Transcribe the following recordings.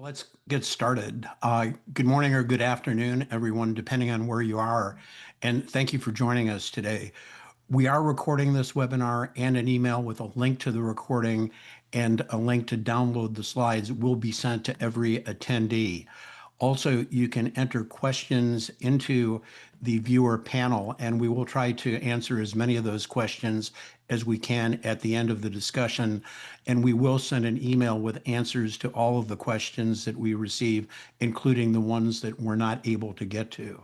Well, let's get started. Good morning or good afternoon, everyone, depending on where you are. And thank you for joining us today. We are recording this webinar, and an email with a link to the recording and a link to download the slides will be sent to every attendee. Also, you can enter questions into the viewer panel, and we will try to answer as many of those questions as we can at the end of the discussion. And we will send an email with answers to all of the questions that we receive, including the ones that we're not able to get to.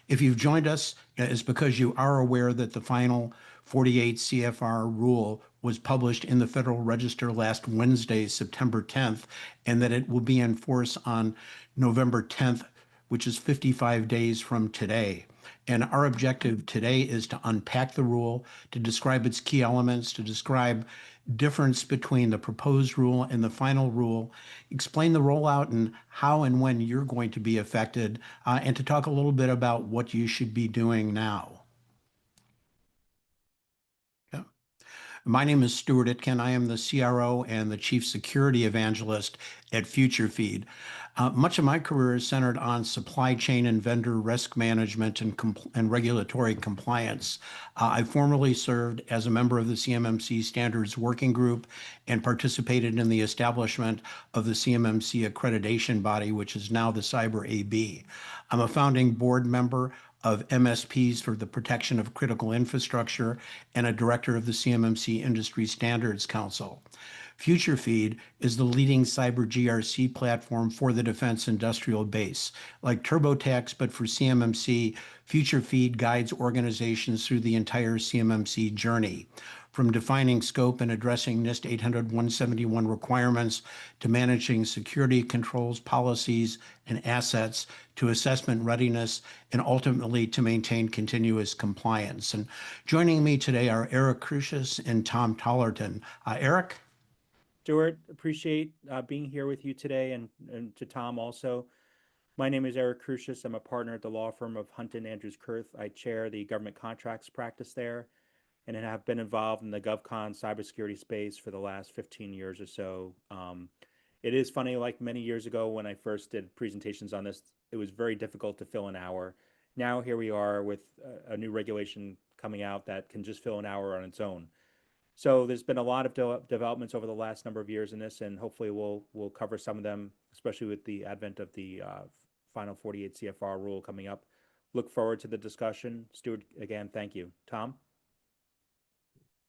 If you've joined us, it's because you are aware that the final 48 CFR rule was published in the Federal Register last Wednesday, September 10th, and that it will be in force on November 10th, which is 55 days from today. And our objective today is to unpack the rule, to describe its key elements, to describe difference between the proposed rule and the final rule, explain the rollout and how and when you're going to be affected, and to talk a little bit about what you should be doing now. My name is Stuart Itkin. I am the CRO and the Chief Security Evangelist at FutureFeed. Much of my career is centered on supply chain and vendor risk management and regulatory compliance. I formerly served as a member of the CMMC Standards Working Group and participated in the establishment of the CMMC accreditation body, which is now the Cyber AB. I'm a founding board member of MSPs for the Protection of Critical Infrastructure and a director of the CMMC Industry Standards Council. FutureFeed is the leading cyber GRC platform for the defense industrial base. Like TurboTax, but for CMMC, FutureFeed guides organizations through the entire CMMC journey, from defining scope and addressing NIST 800-171 requirements to managing security controls, policies, and assets, to assessment readiness, and ultimately to maintain continuous compliance. And joining me today are Eric Crusius and Tom Tollerton. Eric? Stuart, appreciate being here with you today, and to Tom also. My name is Eric Crusius. I'm a partner at the law firm of Hunton, Kurth. I chair the government contracts practice there, and have been involved in the GovCon cybersecurity space for the last 15 years or so. It is funny, like many years ago when I first did presentations on this, it was very difficult to fill an hour. Now here we are with a new regulation coming out that can just fill an hour on its own. So there's been a lot of developments over the last number of years in this, and hopefully we'll cover some of them, especially with the advent of the final 48 CFR rule coming up. Look forward to the discussion. Stuart, again, thank you. Tom?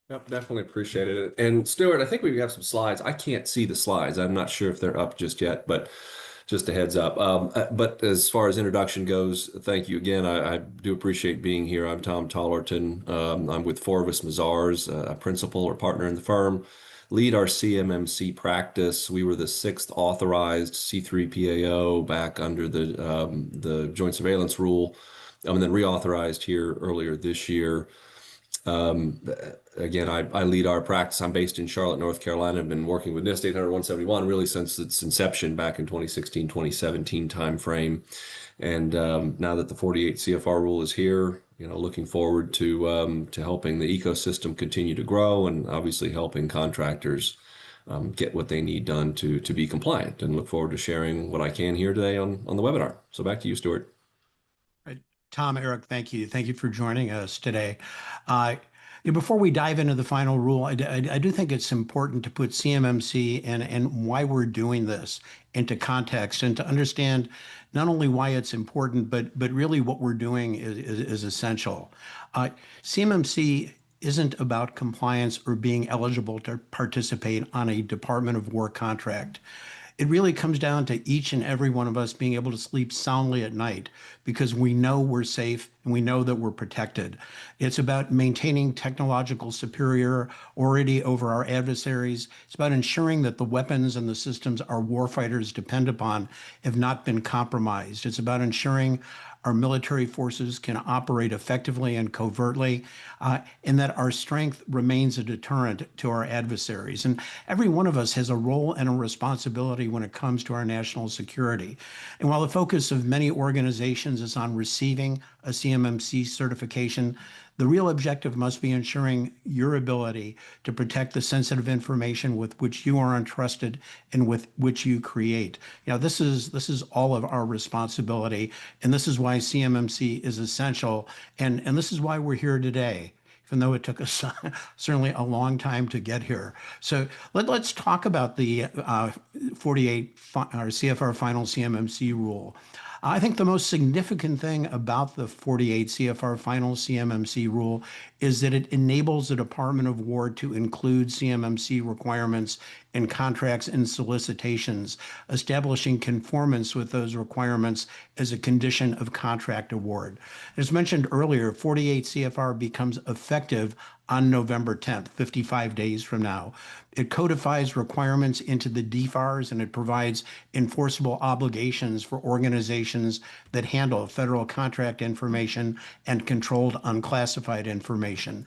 Yep, definitely appreciate it. And Stuart, I think we have some slides. I can't see the slides. I'm not sure if they're up just yet, but just a heads up. But as far as introduction goes, thank you again. I do appreciate being here. I'm Tom Tollerton. I'm with Forvis Mazars, a principal or partner in the firm, lead our CMMC practice. We were the 6th authorized C3PAO back under the Joint Surveillance Rule, and then reauthorized here earlier this year. Again, I lead our practice. I'm based in Charlotte, North Carolina. I've been working with NIST 800-171 really since its inception back in 2016, 2017 timeframe. And now that the 48 CFR rule is here, looking forward to helping the ecosystem continue to grow, and obviously helping contractors get what they need done to be compliant, and look forward to sharing what I can here today on the webinar. So back to you, Stuart. Tom, Eric, thank you. Thank you for joining us today. Before we dive into the final rule, I do think it's important to put CMMC and why we're doing this into context, and to understand not only why it's important, but really what we're doing is essential. CMMC isn't about compliance or being eligible to participate on a Department of War contract. It really comes down to each and every one of us being able to sleep soundly at night because we know we're safe and we know that we're protected. It's about maintaining technological superiority over our adversaries. It's about ensuring that the weapons and the systems our warfighters depend upon have not been compromised. It's about ensuring our military forces can operate effectively and covertly, and that our strength remains a deterrent to our adversaries. And every one of us has a role and a responsibility when it comes to our national security. And while the focus of many organizations is on receiving a CMMC CMMC certification, the real objective must be ensuring your ability to protect the sensitive information with which you are entrusted and with which you create. This is all of our responsibility, and this is why CMMC is essential, and this is why we're here today, even though it took us certainly a long time to get here. So let's talk about the 48 or CFR final CMMC rule. I think the most significant thing about the 48 CFR final CMMC rule is that it enables the Department of War to include CMMC requirements in contracts and solicitations, establishing conformance with those requirements as a condition of contract award. As mentioned earlier, 48 CFR becomes effective on November 10th, 55 days from now. It codifies requirements into the DFARS, and it provides enforceable obligations for organizations that handle federal contract information and controlled unclassified information.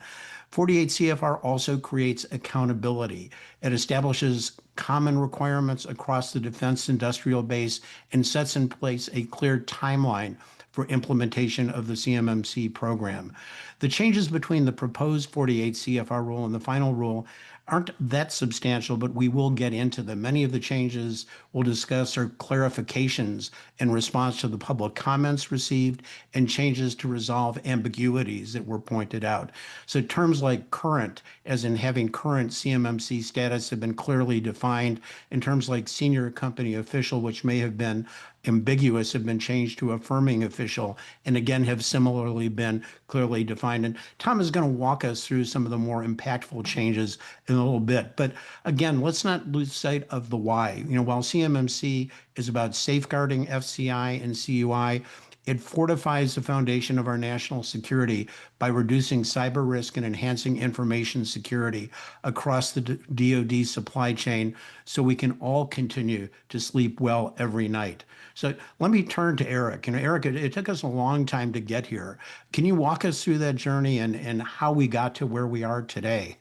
48 CFR also creates accountability. It establishes common requirements across the defense industrial base and sets in place a clear timeline for implementation of the CMMC program. The changes between the proposed 48 CFR rule and the final rule aren't that substantial, but we will get into them. Many of the changes we'll discuss are clarifications in response to the public comments received and changes to resolve ambiguities that were pointed out. So terms like current, as in having current CMMC status, have been clearly defined. In terms like senior company official, which may have been ambiguous, have been changed to affirming official, and again have similarly been clearly defined. And Tom is going to walk us through some of the more impactful changes in a little bit. But again, let's not lose sight of the why. While CMMC is about safeguarding FCI and CUI, it fortifies the foundation of our national security by reducing cyber risk and enhancing information security across the DoD supply chain so we can all continue to sleep well every night. So let me turn to Eric. Eric, it took us a long time to get here. Can you walk us through that journey and how we got to where we are today?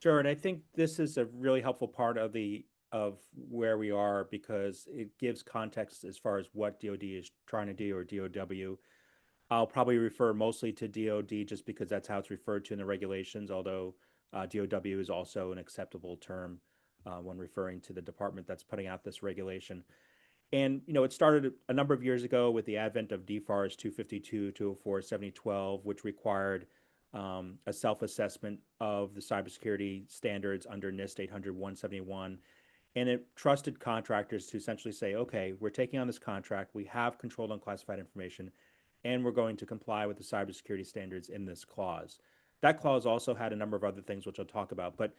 Sure, and I think this is a really helpful part of where we are, because it gives context as far as what DoD is trying to do, or DOW. I'll probably refer mostly to DoD just because that's how it's referred to in the regulations, although DOW is also an acceptable term when referring to the department that's putting out this regulation. And, it started a number of years ago with the advent of DFARS 252, 204, 7012, which required a self-assessment of the cybersecurity standards under NIST 800-171. And it trusted contractors to essentially say, okay, we're taking on this contract, we have controlled unclassified information, and we're going to comply with the cybersecurity standards in this clause. That clause also had a number of other things, which I'll talk about. But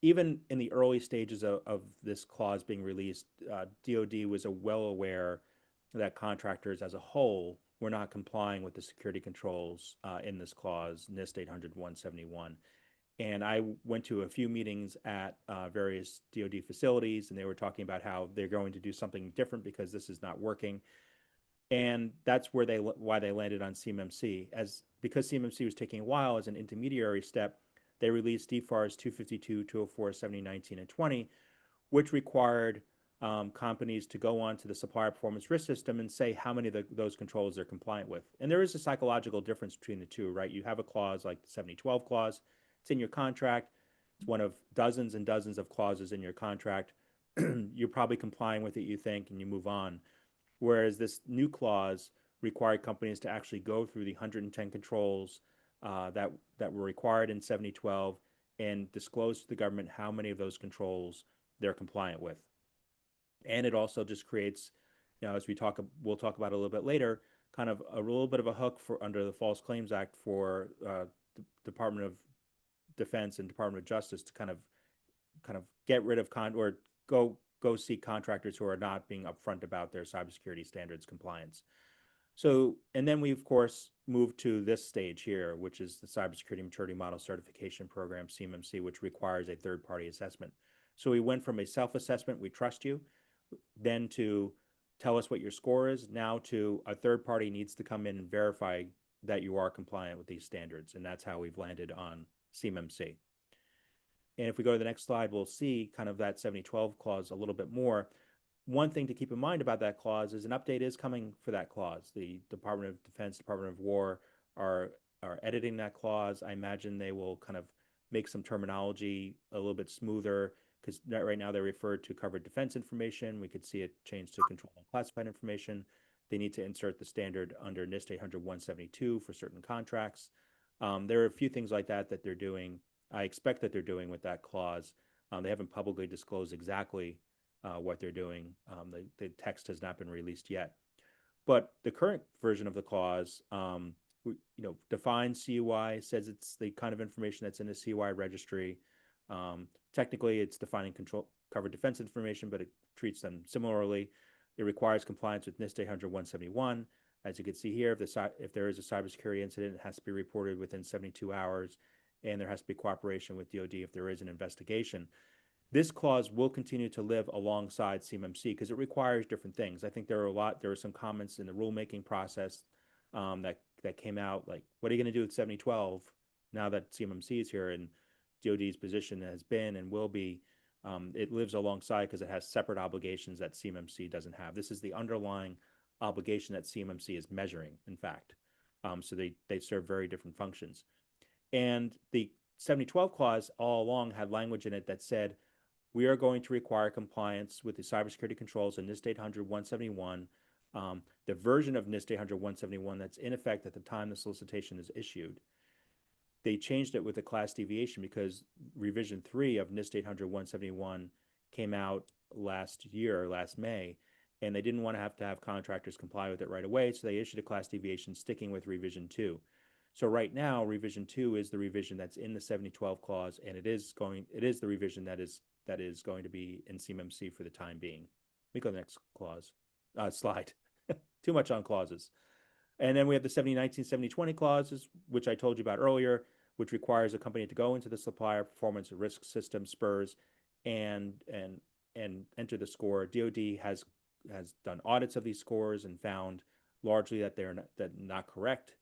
even in the early stages of this clause being released, DoD was well aware that contractors as a whole were not complying with the security controls in this clause, NIST 800-171. And I went to a few meetings at various DoD facilities, and they were talking about how they're going to do something different because this is not working. And that's why they landed on CMMC. Because CMMC was taking a while as an intermediary step, they released DFARS 252, 204, 70, 19, and 20, which required companies to go on to the supplier performance risk system and say how many of those controls they're compliant with. And there is a psychological difference between the two, right? You have a clause like the 7012 clause. It's in your contract. It's one of dozens and dozens of clauses in your contract. You're probably complying with it, you think, and you move on. Whereas this new clause required companies to actually go through the 110 controls that were required in 7012 and disclose to the government how many of those controls they're compliant with. And it also just creates, as we'll talk about a little bit later, kind of a little bit of a hook for under the False Claims Act for the Department of Defense and Department of Justice to kind of get rid of or go seek contractors who are not being upfront about their cybersecurity standards compliance. So, and then we of course moved to this stage here, which is the Cybersecurity Maturity Model Certification Program, CMMC, which requires a third-party assessment. So we went from a self-assessment, we trust you, then to tell us what your score is, now to a third party needs to come in and verify that you are compliant with these standards. And that's how we've landed on CMMC. And if we go to the next slide, we'll see kind of that 7012 clause a little bit more. One thing to keep in mind about that clause is an update is coming for that clause. The Department of Defense, Department of War are editing that clause. I imagine they will kind of make some terminology a little bit smoother, because right now they refer to covered defense information. We could see it change to control unclassified information. They need to insert the standard under NIST 800-172 for certain contracts. There are a few things like that that they're doing. I expect that they're doing with that clause. They haven't publicly disclosed exactly what they're doing. The text has not been released yet. But the current version of the clause, defines CUI, says it's the kind of information that's in the CUI registry. Technically, it's defining control covered defense information, but it treats them similarly. It requires compliance with NIST 800-171. As you can see here, if there is a cybersecurity incident, it has to be reported within 72 hours, and there has to be cooperation with DoD if there is an investigation. This clause will continue to live alongside CMMC because it requires different things. I think there are some comments in the rulemaking process that came out, like, what are you going to do with 7012 now that CMMC is here? And DoD's position has been and will be, it lives alongside because it has separate obligations that CMMC doesn't have. This is the underlying obligation that CMMC is measuring, in fact. So they serve very different functions. And the 7012 clause all along had language in it that said, we are going to require compliance with the cybersecurity controls in NIST 800-171, the version of NIST 800-171 that's in effect at the time the solicitation is issued. They changed it with a class deviation because revision 3 of NIST 800-171 came out last May, and they didn't want to have contractors comply with it right away, so they issued a class deviation sticking with revision 2. So right now, revision 2 is the revision that's in the 7012 clause, and it is the revision that is going to be in CMMC for the time being. Let me go to the next slide. Too much on clauses. And then we have the 7019, 7020 clauses, which I told you about earlier, which requires a company to go into the supplier performance risk system, SPRS, and enter the score. DoD has done audits of these scores and found largely that they're not correct.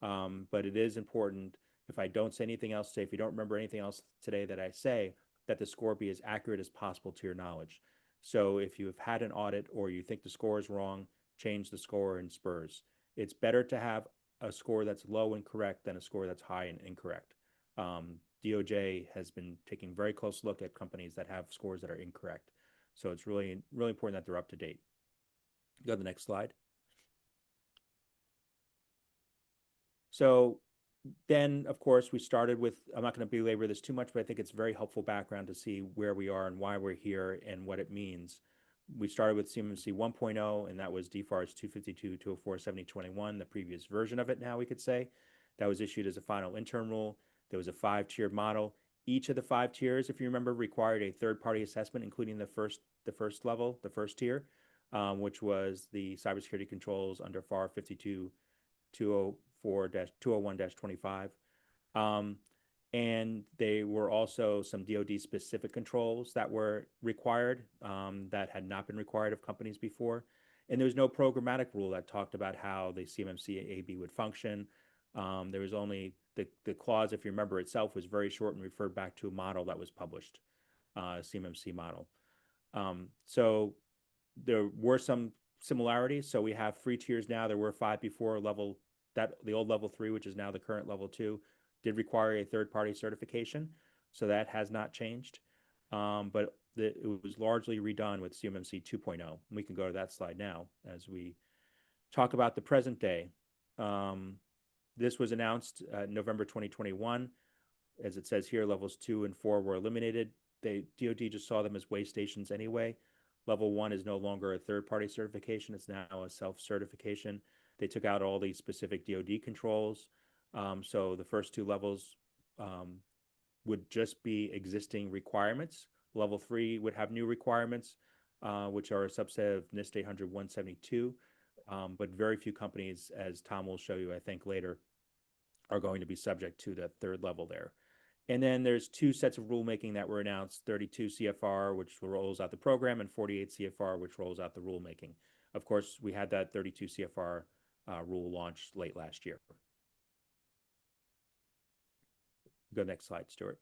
But it is important, if I don't say anything else today, if you don't remember anything else today that I say, that the score be as accurate as possible to your knowledge. So if you have had an audit or you think the score is wrong, change the score in SPRS. It's better to have a score that's low and correct than a score that's high and incorrect. DOJ has been taking a very close look at companies that have scores that are incorrect. So it's really, really important that they're up to date. Go to the next slide. So then, of course, we started with, I'm not going to belabor this too much, but I think it's very helpful background to see where we are and why we're here and what it means. We started with CMMC 1.0, and that was DFARS 252, 204, 7021, the previous version of it now, we could say. That was issued as a final interim rule. There was a 5-tiered model. Each of the 5 tiers, if you remember, required a third-party assessment, including the first level, the first tier, which was the cybersecurity controls under FAR 52-201-25. And there were also some DoD-specific controls that were required that had not been required of companies before. And there was no programmatic rule that talked about how the CMMC-AB would function. There was only the clause, if you remember, itself was very short and referred back to a model that was published, CMMC model. So there were some similarities. So we have 3 tiers now. There were 5 before the old level 3, which is now the current level 2, did require a third-party certification. So that has not changed. But it was largely redone with CMMC 2.0. We can go to that slide now as we talk about the present day. This was announced November 2021. As it says here, levels 2 and 4 were eliminated. DoD just saw them as way stations anyway. Level 1 is no longer a third-party certification. It's now a self-certification. They took out all the specific DoD controls. So the first 2 levels would just be existing requirements. Level 3 would have new requirements, which are a subset of NIST 800-172. But very few companies, as Tom will show you, I think, later, are going to be subject to the 3rd level there. And then there's 2 sets of rulemaking that were announced, 32 CFR, which rolls out the program, and 48 CFR, which rolls out the rulemaking. Of course, we had that 32 CFR rule launched late last year. Go next slide, Stuart.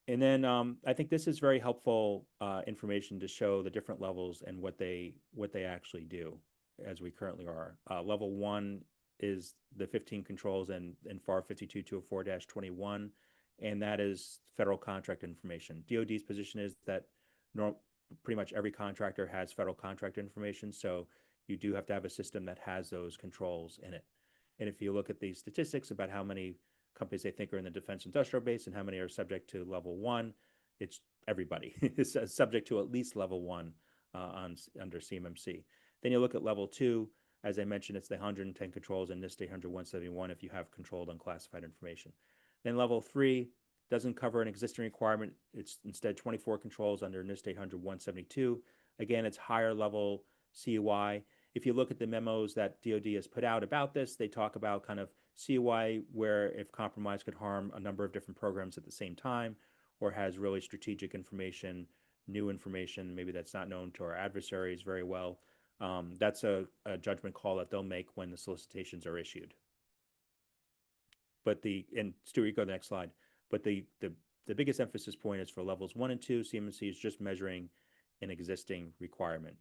And then I think this is very helpful information to show the different levels and what they actually do. as we currently are. Level 1 is the 15 controls in FAR 52204-21, and that is federal contract information. DoD's position is that pretty much every contractor has federal contract information, so you do have to have a system that has those controls in it. And if you look at the statistics about how many companies they think are in the defense industrial base and how many are subject to level 1, it's everybody is subject to at least level 1 under CMMC. Then you look at level 2, as I mentioned, it's the 110 controls in NIST 800-171 if you have controlled unclassified information. Then level 3 doesn't cover an existing requirement. It's instead 24 controls under NIST 800-172. Again, it's higher level CUI. If you look at the memos that DoD has put out about this, they talk about kind of CUI where if compromise could harm a number of different programs at the same time, or has really strategic information, new information, maybe that's not known to our adversaries very well. That's a judgment call that they'll make when the solicitations are issued. But and Stuart, go to the next slide. But the biggest emphasis point is for levels 1 and 2, CMMC is just measuring an existing requirement.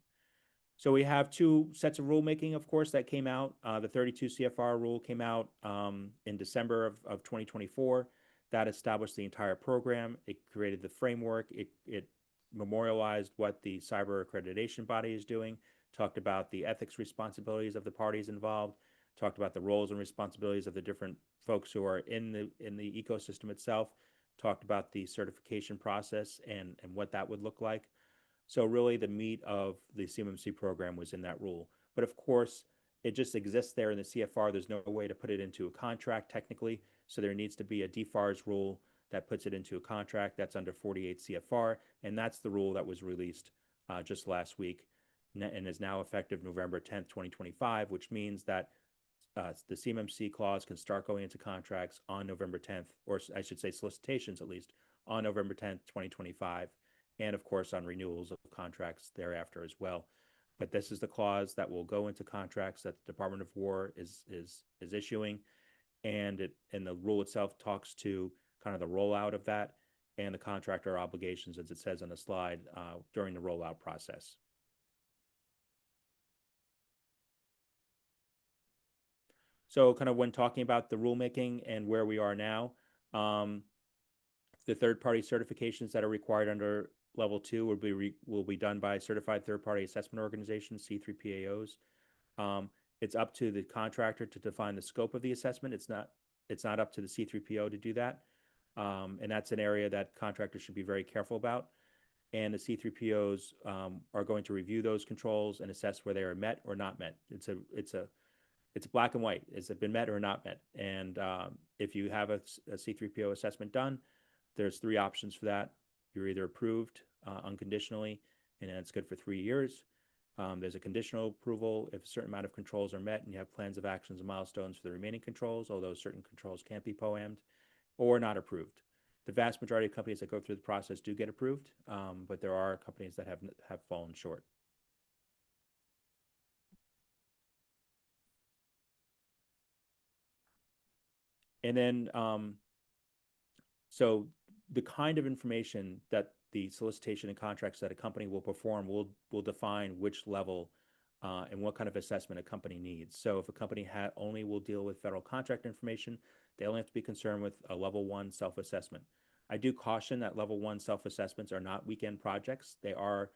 So we have 2 sets of rulemaking, of course, that came out. The 32 CFR rule came out in December of 2024. That established the entire program. It created the framework. It memorialized what the cyber accreditation body is doing, talked about the ethics responsibilities of the parties involved, talked about the roles and responsibilities of the different folks who are in the ecosystem itself, talked about the certification process and what that would look like. So really the meat of the CMMC program was in that rule. But of course, it just exists there in the CFR. There's no way to put it into a contract technically. So there needs to be a DFARS rule that puts it into a contract. That's under 48 CFR. And that's the rule that was released just last week and is now effective November 10th, 2025, which means that the CMMC clause can start going into contracts on November 10th, or I should say solicitations at least, on November 10th, 2025, and of course on renewals of contracts thereafter as well. But this is the clause that will go into contracts that the Department of War is issuing, and the rule itself talks to kind of the rollout of that and the contractor obligations, as it says on the slide, during the rollout process. So kind of when talking about the rulemaking and where we are now, the third-party certifications that are required under Level 2 will be done by certified third-party assessment organizations, C3PAOs. It's up to the contractor to define the scope of the assessment. It's not up to the C3PO to do that, and that's an area that contractors should be very careful about. And the C3POs are going to review those controls and assess where they are met or not met. It's black and white. Has it been met or not met? And if you have a C3PO assessment done, there's 3 options for that. You're either approved unconditionally, and it's good for 3 years. There's a conditional approval if a certain amount of controls are met and you have plans of actions and milestones for the remaining controls, although certain controls can't be POAM'd, or not approved. The vast majority of companies that go through the process do get approved, but there are companies that have fallen short. And then, so the kind of information that the solicitation and contracts that a company will perform will define which level and what kind of assessment a company needs. So if a company only will deal with federal contract information, they only have to be concerned with a level 1 self-assessment. I do caution that level 1 self-assessments are not weekend projects. They are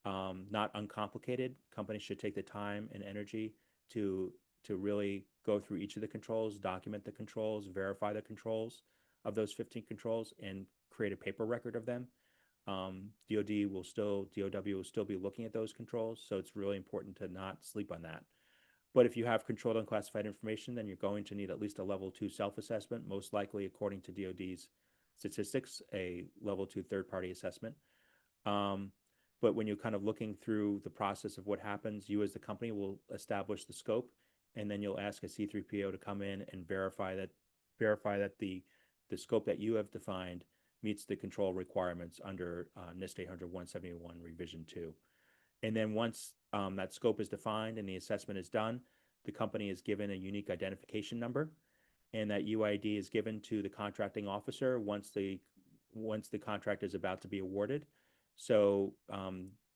not uncomplicated. Companies should take the time and energy to really go through each of the controls, document the controls, verify the controls of those 15 controls, and create a paper record of them. DoW will still be looking at those controls, so it's really important to not sleep on that. But if you have controlled unclassified information, then you're going to need at least a level 2 self-assessment, most likely, according to DoD's statistics, a level 2 third-party assessment. But when you're kind of looking through the process of what happens, you as the company will establish the scope, and then you'll ask a C3PO to come in and verify that the scope that you have defined meets the control requirements under NIST 800-171 Revision 2. And then once that scope is defined and the assessment is done, the company is given a unique identification number, and that UID is given to the contracting officer once the contract is about to be awarded. So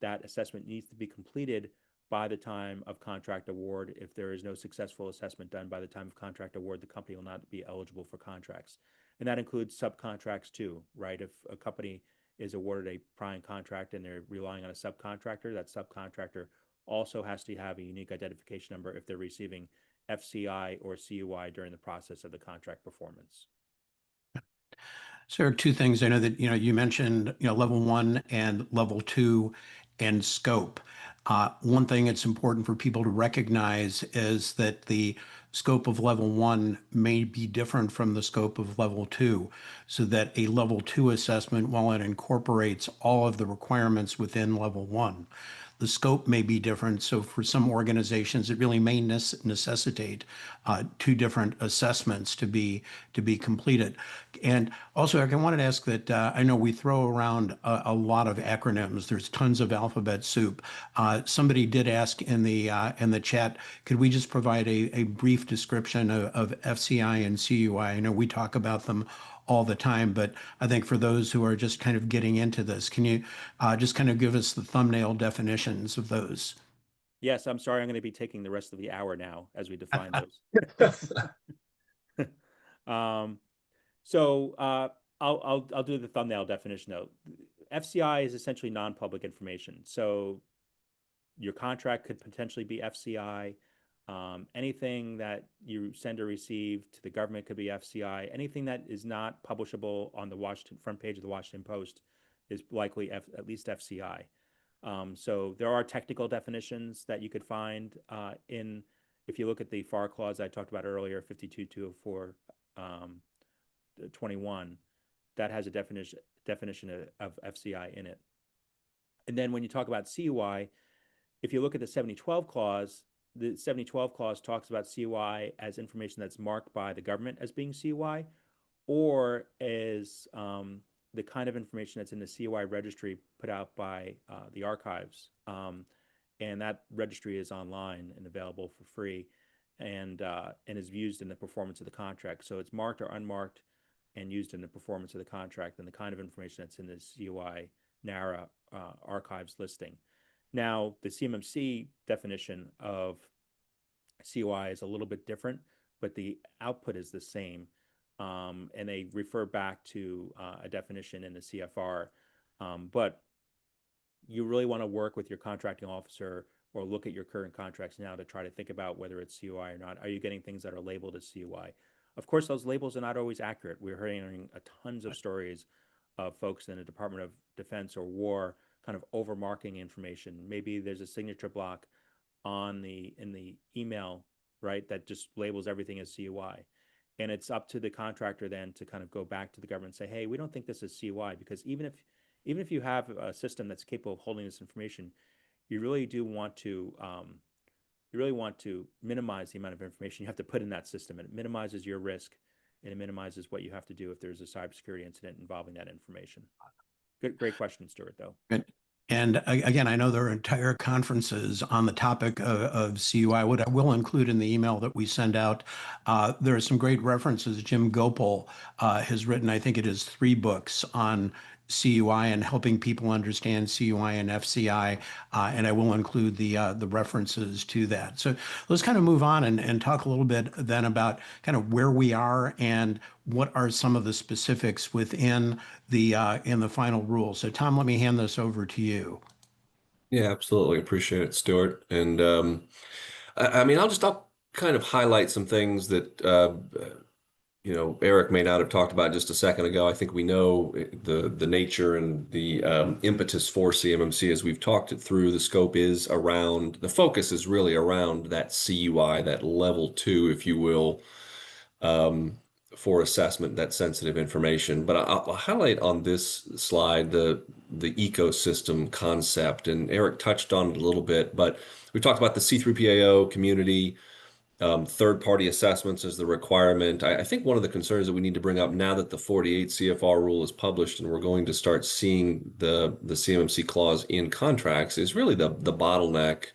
that assessment needs to be completed by the time of contract award. If there is no successful assessment done by the time of contract award, the company will not be eligible for contracts. And that includes subcontracts too, right? If a company is awarded a prime contract and they're relying on a subcontractor, that subcontractor also has to have a unique identification number if they're receiving FCI or CUI during the process of the contract performance. So there are two things. I know that, you mentioned, level 1 and level 2 and scope. One thing it's important for people to recognize is that the scope of level 1 may be different from the scope of level 2, so that a level 2 assessment, while it incorporates all of the requirements within level 1, the scope may be different. So for some organizations, it really may necessitate two different assessments to be completed. And also, Eric, I wanted to ask that I know we throw around a lot of acronyms. There's tons of alphabet soup. Somebody did ask in the chat, could we just provide a brief description of FCI and CUI? I know we talk about them all the time, but I think for those who are just kind of getting into this, can you just kind of give us the thumbnail definitions of those? Yes, I'm sorry, I'm going to be taking the rest of the hour now as we define those. I'll do the thumbnail definition though. FCI is essentially non-public information. So your contract could potentially be FCI. Anything that you send or receive to the government could be FCI. Anything that is not publishable on the front page of the Washington Post is likely at least FCI. So there are technical definitions that you could find if you look at the FAR clause I talked about earlier, 52.204 21, that has a definition of FCI in it. And then when you talk about CUI, if you look at the 7012 clause, the 7012 clause talks about CUI as information that's marked by the government as being CUI, or as the kind of information that's in the CUI registry put out by the archives. And that registry is online and available for free, and is used in the performance of the contract. So it's marked or unmarked and used in the performance of the contract, and the kind of information that's in the CUI NARA archives listing. Now, the CMMC definition of CUI is a little bit different, but the output is the same. And they refer back to a definition in the CFR. But you really want to work with your contracting officer or look at your current contracts now to try to think about whether it's CUI or not. Are you getting things that are labeled as CUI? Of course, those labels are not always accurate. We're hearing tons of stories of folks in the Department of Defense or War kind of overmarking information. Maybe there's a signature block in the email, right, that just labels everything as CUI. And it's up to the contractor then to kind of go back to the government and say, hey, we don't think this is CUI, because even if you have a system that's capable of holding this information, you really want to minimize the amount of information you have to put in that system, and it minimizes your risk, and it minimizes what you have to do if there's a cybersecurity incident involving that information. Great question, Stuart, though. Good. And again, I know there are entire conferences on the topic of CUI. What I will include in the email that we send out, there are some great references. Jim Gopal has written, I think it is 3 books on CUI and helping people understand CUI and FCI, and I will include the references to that. So let's kind of move on and talk a little bit then about kind of where we are and what are some of the specifics within the in the final rule. So Tom, let me hand this over to you. Yeah, absolutely. Appreciate it, Stuart. And I'll kind of highlight some things that Eric may not have talked about just a second ago. I think we know the nature and the impetus for CMMC as we've talked it through. The scope is around, the focus is really around that CUI, that level 2, if you will, for assessment, that sensitive information. But I'll highlight on this slide the ecosystem concept, and Eric touched on it a little bit, but we talked about the C3PAO community. Third-party assessments is the requirement. I think one of the concerns that we need to bring up now that the 48 CFR rule is published and we're going to start seeing the CMMC clause in contracts is really the bottleneck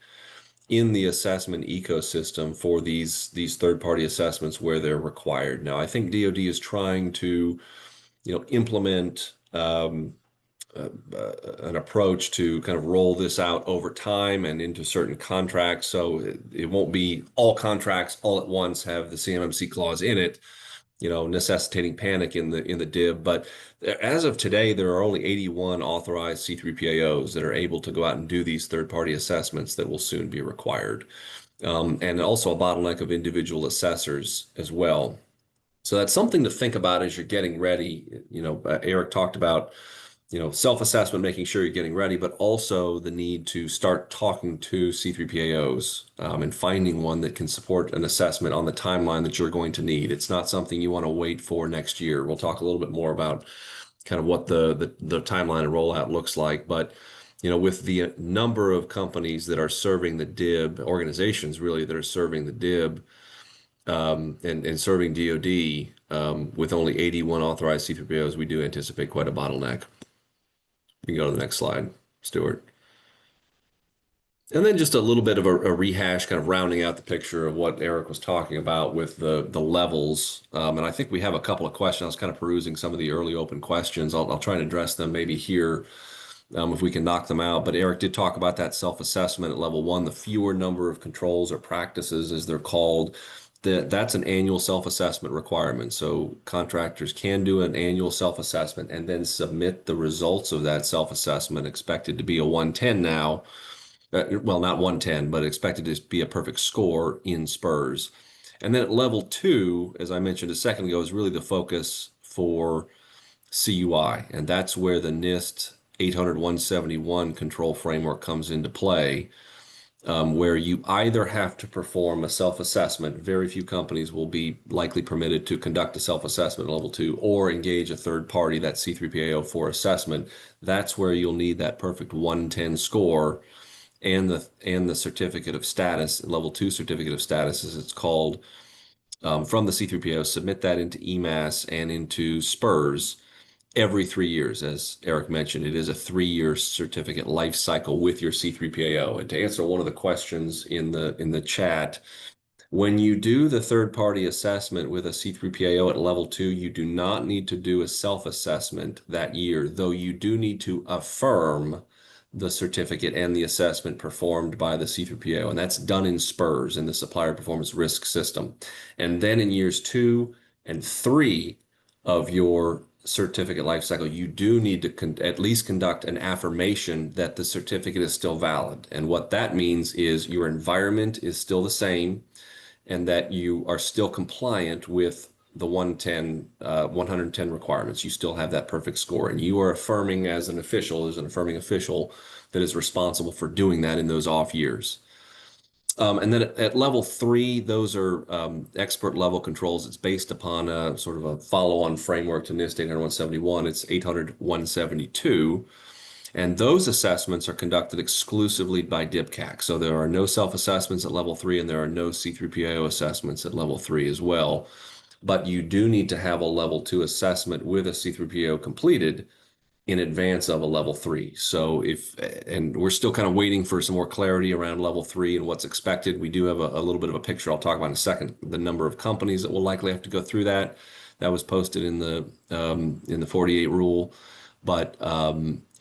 in the assessment ecosystem for these third-party assessments where they're required. Now, I think DoD is trying to implement an approach to kind of roll this out over time and into certain contracts. So it won't be all contracts all at once have the CMMC clause in it, necessitating panic in the DIB. But as of today, there are only 81 authorized C3PAOs that are able to go out and do these third-party assessments that will soon be required. And also a bottleneck of individual assessors as well. So that's something to think about as you're getting ready. Eric talked about, self-assessment, making sure you're getting ready, but also the need to start talking to C3PAOs and finding one that can support an assessment on the timeline that you're going to need. It's not something you want to wait for next year. We'll talk a little bit more about kind of what the timeline and rollout looks like. But, with the number of companies that are serving the DIB, organizations really that are serving the DIB, and serving DoD with only 81 authorized C3PAOs, we do anticipate quite a bottleneck. We can go to the next slide, Stuart. And then just a little bit of a rehash, kind of rounding out the picture of what Eric was talking about with the levels. And I think we have a couple of questions. I was kind of perusing some of the early open questions. I'll try and address them maybe here if we can knock them out. But Eric did talk about that self-assessment at level 1, the fewer number of controls or practices, as they're called. That's an annual self-assessment requirement. So contractors can do an annual self-assessment and then submit the results of that self-assessment, expected to be a 110 now. Well, not 110, but expected to be a perfect score in SPRS. And then at level 2, as I mentioned a second ago, is really the focus for CUI. And that's where the NIST 800-171 control framework comes into play. Where you either have to perform a self-assessment, very few companies will be likely permitted to conduct a self-assessment at level 2, or engage a third party, that C3PAO, for assessment. That's where you'll need that perfect 110 score and the certificate of status, level 2 certificate of status as it's called, from the C3PAO. Submit that into EMAS and into SPRS every 3 years. As Eric mentioned, it is a 3-year certificate life cycle with your C3PAO. And to answer one of the questions in the chat, when you do the third-party assessment with a C3PAO at level 2, you do not need to do a self-assessment that year, though you do need to affirm the certificate and the assessment performed by the C3PAO. And that's done in SPRS, in the Supplier Performance Risk System. And then in years 2 and 3 of your certificate lifecycle, you do need to at least conduct an affirmation that the certificate is still valid. And what that means is your environment is still the same and that you are still compliant with the 110 requirements. You still have that perfect score, and you are affirming as an affirming official that is responsible for doing that in those off years. And then at level 3, those are expert level controls. It's based upon a sort of a follow-on framework to NIST 800-171. It's 800-172. And those assessments are conducted exclusively by DIBCAC. So there are no self-assessments at level 3, and there are no C3PAO assessments at level 3 as well. But you do need to have a level 2 assessment with a C3PAO completed in advance of a level 3. So and we're still kind of waiting for some more clarity around level 3 and what's expected. We do have a little bit of a picture I'll talk about in a second, the number of companies that will likely have to go through that. That was posted in the 48 rule, but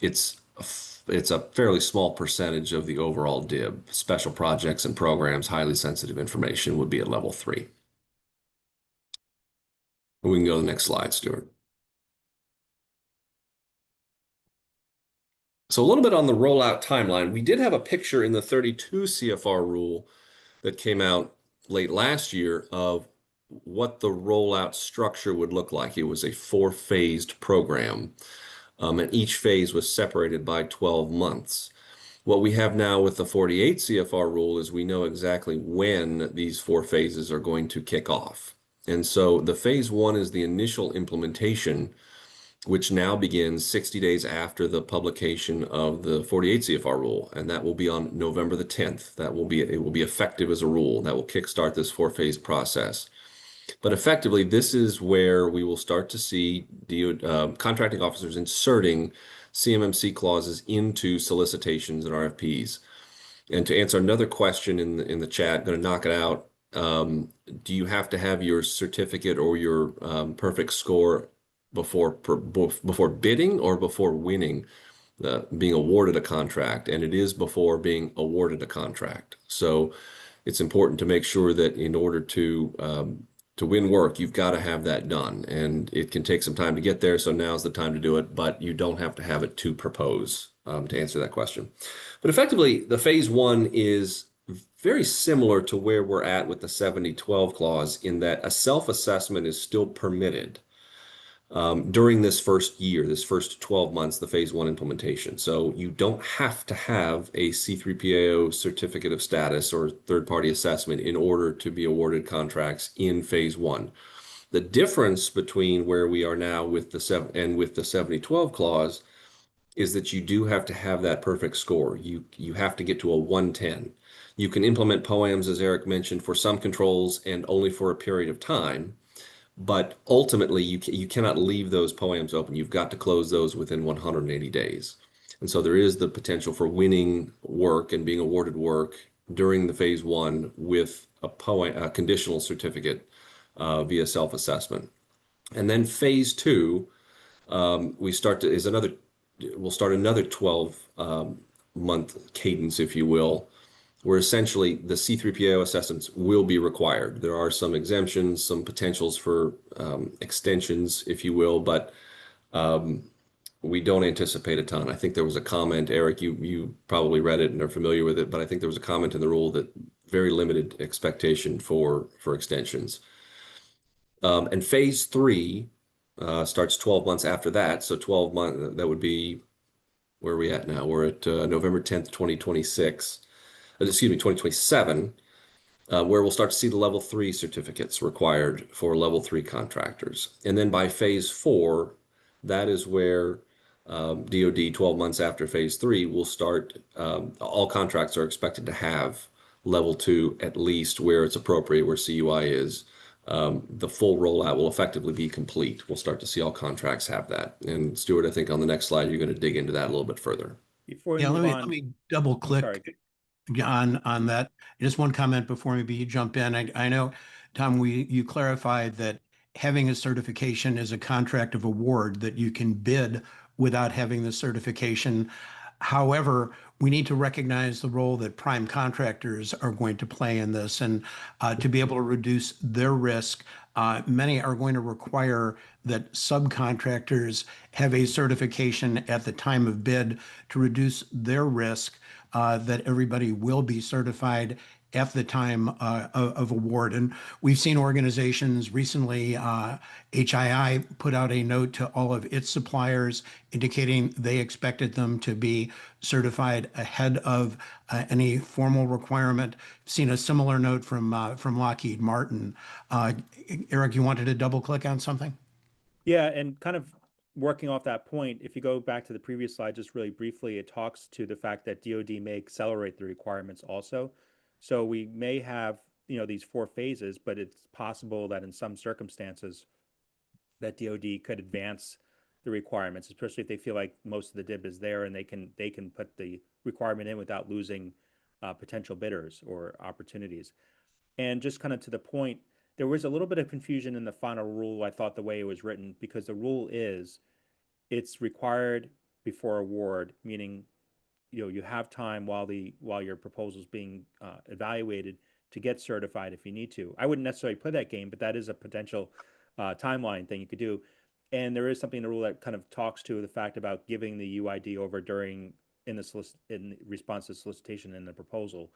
it's a fairly small percentage of the overall DIB. Special projects and programs, highly sensitive information would be at level 3. We can go to the next slide, Stuart. So a little bit on the rollout timeline. We did have a picture in the 32 CFR rule that came out late last year of what the rollout structure would look like. It was a 4-phased program, and each phase was separated by 12 months. What we have now with the 48 CFR rule is we know exactly when these 4 phases are going to kick off. And so the phase 1 is the initial implementation, which now begins 60 days after the publication of the 48 CFR rule, and that will be on November the 10th. It will be effective as a rule that will kickstart this 4-phase process. But effectively, this is where we will start to see contracting officers inserting CMMC clauses into solicitations and RFPs. And to answer another question in the chat, going to knock it out. Do you have to have your certificate or your perfect score before bidding or before winning? being awarded a contract, and it is before being awarded a contract. So it's important to make sure that in order to win work, you've got to have that done, and it can take some time to get there. So now's the time to do it, but you don't have to have it to propose, to answer that question. But effectively, the phase one is very similar to where we're at with the 7012 clause in that a self-assessment is still permitted during this first year, this first 12 months, the phase one implementation. So you don't have to have a C3PAO certificate of status or third-party assessment in order to be awarded contracts in phase one. The difference between where we are now with the 7012 clause is that you do have to have that perfect score. You have to get to a 110. You can implement POAMs, as Eric mentioned, for some controls and only for a period of time. But ultimately, you cannot leave those POAMs open. You've got to close those within 180 days. And so there is the potential for winning work and being awarded work during the phase one with a conditional certificate via self-assessment. And then phase two, we'll start another 12 month cadence, if you will, where essentially the C3PAO assessments will be required. There are some exemptions, some potentials for extensions, if you will, but we don't anticipate a ton. I think there was a comment, Eric, you probably read it and are familiar with it, but I think there was a comment in the rule that very limited expectation for extensions. And phase three starts 12 months after that. So 12 months, that would be, where are we at now? We're at November 10th, 2026. 2027, where we'll start to see the level 3 certificates required for level 3 contractors. And then by phase 4, that is where DoD 12 months after phase 3 will start, all contracts are expected to have level 2 at least where it's appropriate, where CUI is. The full rollout will effectively be complete. We'll start to see all contracts have that. And Stuart, I think on the next slide, you're going to dig into that a little bit further. Before we Yeah, move let on, me double click on that. Just one comment before maybe you jump in. I know, Tom, you clarified that having a certification is a contract of award that you can bid without having the certification. However, we need to recognize the role that prime contractors are going to play in this, and to be able to reduce their risk, many are going to require that subcontractors have a certification at the time of bid to reduce their risk, that everybody will be certified at the time of award. And we've seen organizations recently, HII put out a note to all of its suppliers indicating they expected them to be certified ahead of any formal requirement. Seen a similar note from Lockheed Martin. Eric, you wanted to double click on something? Yeah, and kind of working off that point, if you go back to the previous slide, just really briefly, it talks to the fact that DoD may accelerate the requirements also. So we may have, these 4 phases, but it's possible that in some circumstances that DoD could advance the requirements, especially if they feel like most of the DIB is there and they can put the requirement in without losing potential bidders or opportunities. And just kind of to the point, there was a little bit of confusion in the final rule, I thought, the way it was written, because the rule is it's required before award, meaning you have time while your proposal is being evaluated to get certified if you need to. I wouldn't necessarily play that game, but that is a potential timeline thing you could do. And there is something in the rule that kind of talks to the fact about giving the UID over in response to solicitation in the proposal.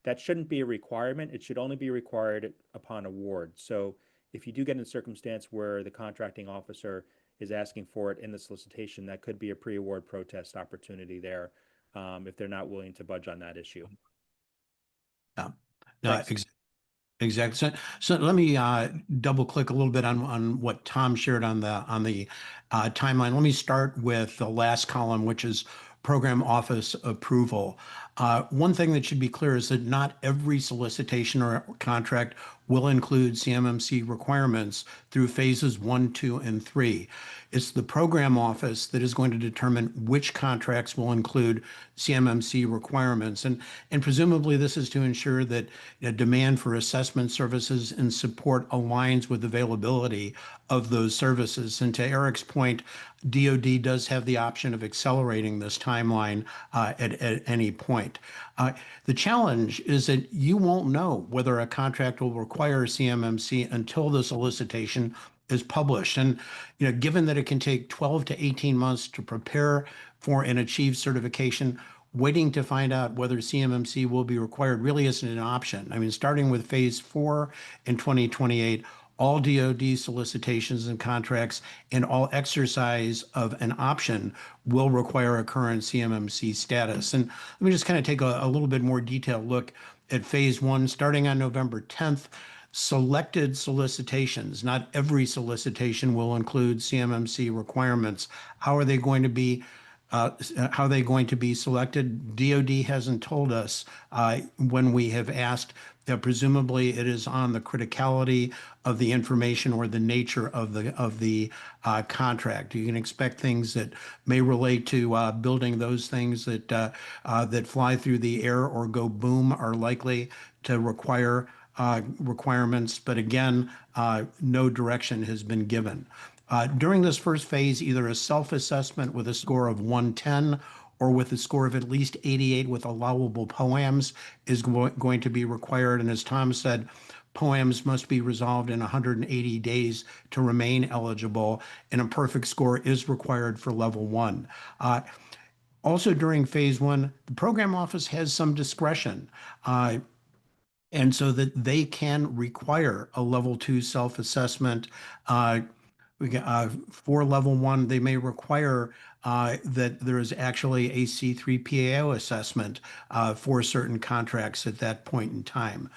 That shouldn't be a requirement. It should only be required upon award. So if you do get in a circumstance where the contracting officer is asking for it in the solicitation, that could be a pre-award protest opportunity there, if they're not willing to budge on that issue. Yeah, no, exactly. So let me double click a little bit on what Tom shared on the timeline. Let me start with the last column, which is program office approval. One thing that should be clear is that not every solicitation or contract will include CMMC requirements through phases 1, 2, and 3. It's the program office that is going to determine which contracts will include CMMC requirements. And presumably this is to ensure that demand for assessment services and support aligns with availability of those services. And to Eric's point, DoD does have the option of accelerating this timeline at any point. The challenge is that you won't know whether a contract will require CMMC until the solicitation is published. And given that it can take 12 to 18 months to prepare for and achieve certification, waiting to find out whether CMMC will be required really isn't an option. I mean, starting with phase 4 in 2028, all DoD solicitations and contracts and all exercise of an option will require a current CMMC status. And let me just kind of take a little bit more detailed look at phase 1, starting on November 10th. Selected solicitations, not every solicitation will include CMMC requirements. How are they going to be selected? DoD hasn't told us when we have asked. Presumably, it is on the criticality of the information or the nature of the contract. You can expect things that may relate to building those things that fly through the air or go boom are likely to require requirements, but again, no direction has been given. During this first phase, either a self-assessment with a score of 110 or with a score of at least 88 with allowable POAMs is going to be required. And as Tom said, POAMs must be resolved in 180 days to remain eligible, and a perfect score is required for level 1. Also during phase 1, the program office has some discretion. And so that they can require a level 2 self-assessment. For level 1, they may require that there is actually a C3PAO assessment for certain contracts at that point in time.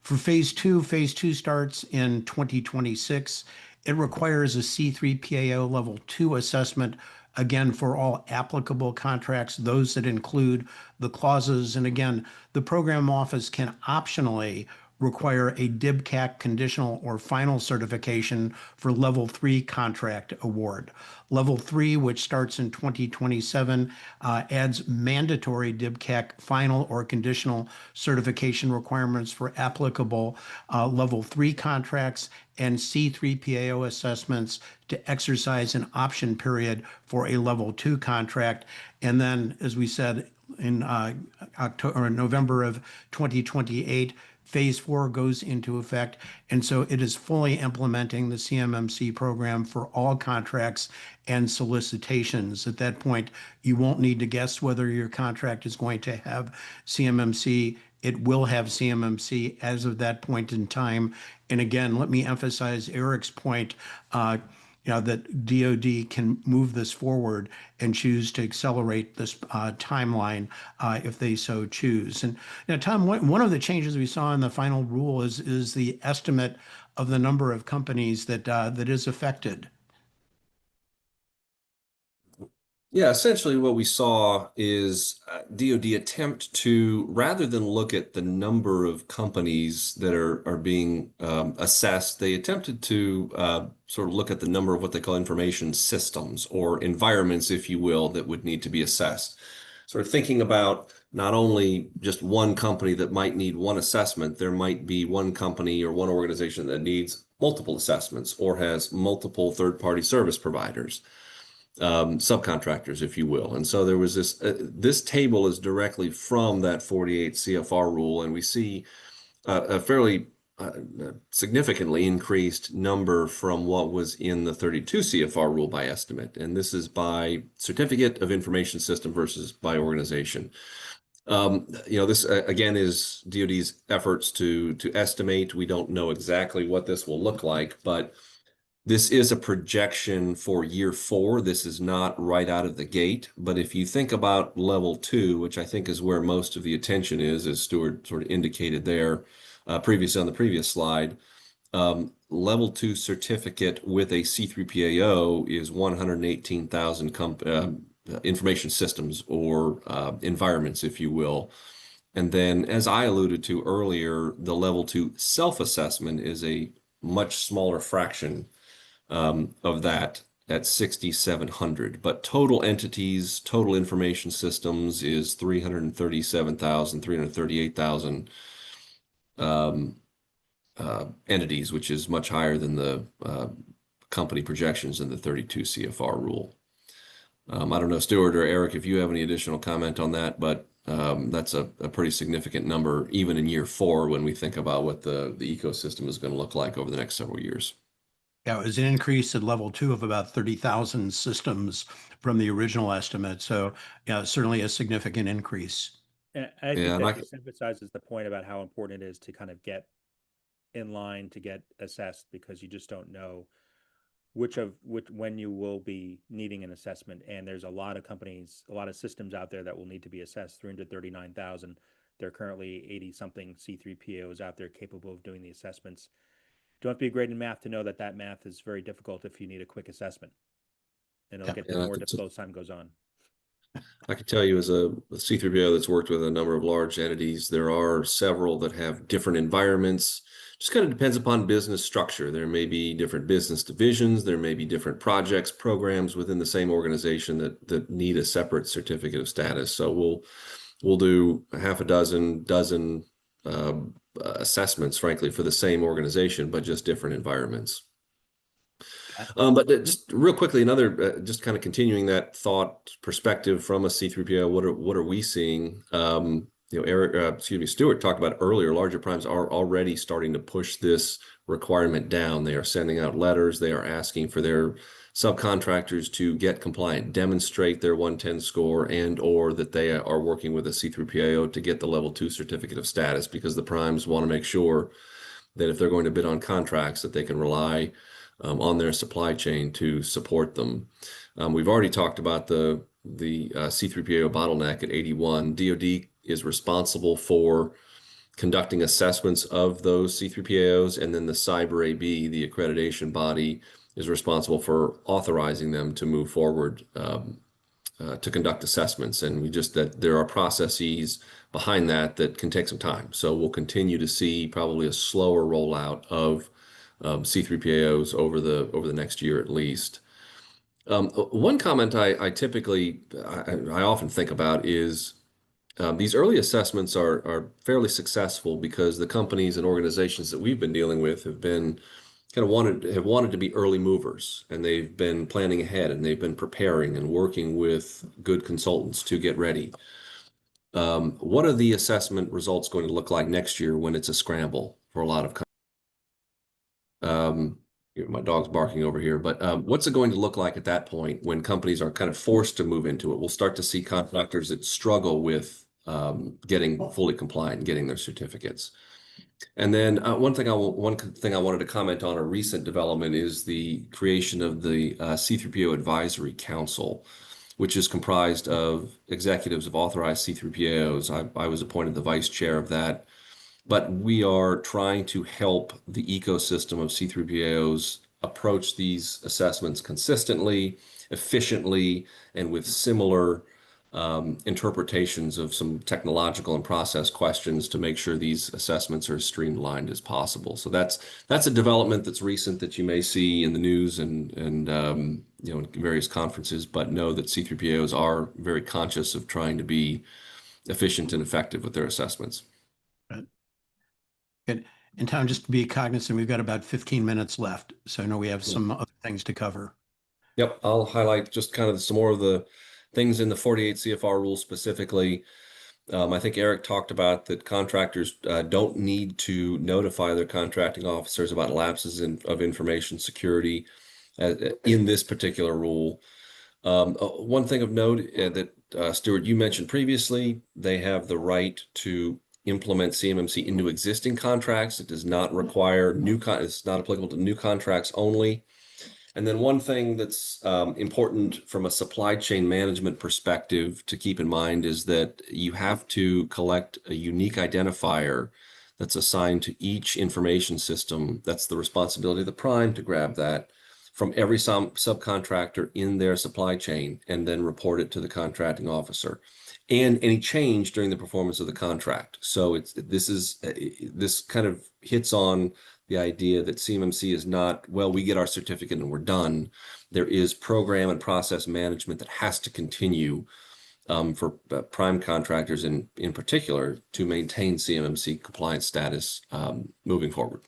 For phase 2 starts in 2026. It requires a C3PAO level 2 assessment, again, for all applicable contracts, those that include the clauses. And again, the program office can optionally require a DIBCAC conditional or final certification for level 3 contract award. Level 3, which starts in 2027, adds mandatory DIBCAC final or conditional certification requirements for applicable level 3 contracts and C3PAO assessments to exercise an option period for a level 2 contract. And then, as we said, in November of 2028, phase 4 goes into effect. And so it is fully implementing the CMMC program for all contracts and solicitations. At that point, you won't need to guess whether your contract is going to have CMMC. It will have CMMC as of that point in time. And again, let me emphasize Eric's point, that DoD can move this forward and choose to accelerate this timeline if they so choose. And Tom, one of the changes we saw in the final rule is the estimate of the number of companies that is affected. Yeah, essentially what we saw is DoD attempt to, rather than look at the number of companies that are being assessed, they attempted to sort of look at the number of what they call information systems or environments, if you will, that would need to be assessed. Sort of thinking about not only just one company that might need one assessment, there might be one company or one organization that needs multiple assessments or has multiple third-party service providers. Subcontractors, if you will. And so there was this table is directly from that 48 CFR rule, and we see a fairly significantly increased number from what was in the 32 CFR rule by estimate. And this is by certificate of information system versus by organization. This again is DoD's efforts to estimate. We don't know exactly what this will look like, but this is a projection for year 4. This is not right out of the gate. But if you think about level 2, which I think is where most of the attention is, as Stuart sort of indicated there previously on the previous slide, level 2 certificate with a C3PAO is 118,000 information systems or environments, if you will. And then, as I alluded to earlier, the level 2 self-assessment is a much smaller fraction of that at 6,700, but total entities, total information systems is 337,000, 338,000 entities, which is much higher than the company projections in the 32 CFR rule. I don't know, Stuart or Eric, if you have any additional comment on that, but that's a pretty significant number, even in year 4, when we think about what the ecosystem is going to look like over the next several years. Yeah, it was an increase at level 2 of about 30,000 systems from the original estimate. So yeah, certainly a significant increase. And I Yeah, think and that just emphasizes the point about how important it is to kind of get in line to get assessed, because you just don't know when you will be needing an assessment. And there's a lot of companies, a lot of systems out there that will need to be assessed. 339,000. There are currently 80 something C3PAOs out there capable of doing the assessments. Don't have to be great in math to know that that math is very difficult if you need a quick assessment, and it'll get more difficult as time goes on. I can tell you, as a C3PO that's worked with a number of large entities, there are several that have different environments. Just kind of depends upon business structure. There may be different business divisions. There may be different projects, programs within the same organization that need a separate certificate of status. So we'll do half a dozen assessments, frankly, for the same organization, but just different environments. But just real quickly, another just kind of continuing that thought perspective from a C3PO. What are we seeing? Stuart talked about earlier. Larger primes are already starting to push this requirement down. They are sending out letters. They are asking for their subcontractors to get compliant, demonstrate their 110 score, and/or that they are working with a C3PAO to get the level 2 certificate of status, because the primes want to make sure that if they're going to bid on contracts, that they can rely on their supply chain to support them. We've already talked about the C3PAO bottleneck at 81. DoD is responsible for conducting assessments of those C3PAOs, and then the Cyber AB, the accreditation body, is responsible for authorizing them to move forward to conduct assessments. And that there are processes behind that can take some time. So we'll continue to see probably a slower rollout of C3PAOs over the next year at least. One comment I often think about is these early assessments are fairly successful, because the companies and organizations that we've been dealing with have wanted to be early movers, and they've been planning ahead, and they've been preparing and working with good consultants to get ready. What are the assessment results going to look like next year when it's a scramble for a lot of my dog's barking over here, but what's it going to look like at that point when companies are kind of forced to move into it? We'll start to see contractors that struggle with getting fully compliant and getting their certificates. And then one thing I wanted to comment on, a recent development, is the creation of the C3PO Advisory Council, which is comprised of executives of authorized C3PAOs. I was appointed the vice chair of that. But we are trying to help the ecosystem of C3PAOs approach these assessments consistently, efficiently, and with similar interpretations of some technological and process questions to make sure these assessments are as streamlined as possible. So that's a development that's recent that you may see in the news and in various conferences, but know that C3PAOs are very conscious of trying to be efficient and effective with their assessments. Right. And Tom, just to be cognizant, we've got about 15 minutes left, so I know we have some other things to cover. Yep, I'll highlight just kind of some more of the things in the 48 CFR rules specifically. I think Eric talked about that contractors don't need to notify their contracting officers about lapses of information security in this particular rule. One thing of note that Stuart, you mentioned previously, they have the right to implement CMMC into existing contracts. It does not require it's not applicable to new contracts only. And then one thing that's important from a supply chain management perspective to keep in mind is that you have to collect a unique identifier that's assigned to each information system. That's the responsibility of the prime to grab that from every subcontractor in their supply chain and then report it to the contracting officer, and any change during the performance of the contract. So this kind of hits on the idea that CMMC is not, well, we get our certificate and we're done. There is program and process management that has to continue for prime contractors in particular to maintain CMMC compliance status moving forward.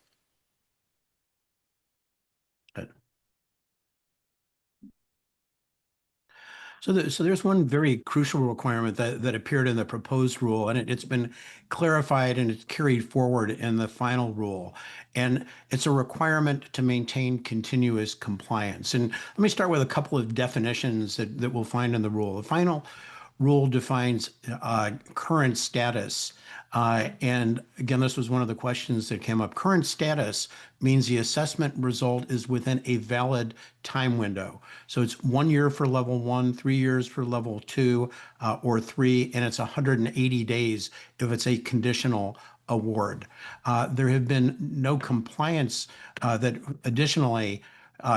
So there's one very crucial requirement that appeared in the proposed rule, and it's been clarified and it's carried forward in the final rule. And it's a requirement to maintain continuous compliance. And let me start with a couple of definitions that we'll find in the rule. The final rule defines current status. And again, this was one of the questions that came up. Current status means the assessment result is within a valid time window. So it's 1 year for level 1, 3 years for level 2, or 3, and it's 180 days if it's a conditional award. There have been no compliance that additionally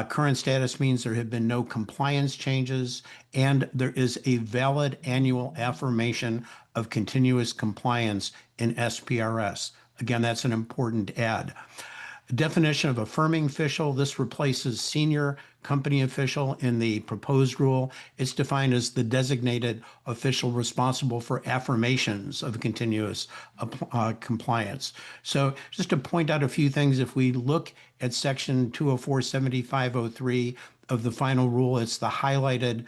current status means there have been no compliance changes, and there is a valid annual affirmation of continuous compliance in SPRS. Again, that's an important add. Definition of affirming official, this replaces senior company official in the proposed rule. It's defined as the designated official responsible for affirmations of continuous compliance. So just to point out a few things, if we look at section 204-7503 of the final rule, it's the highlighted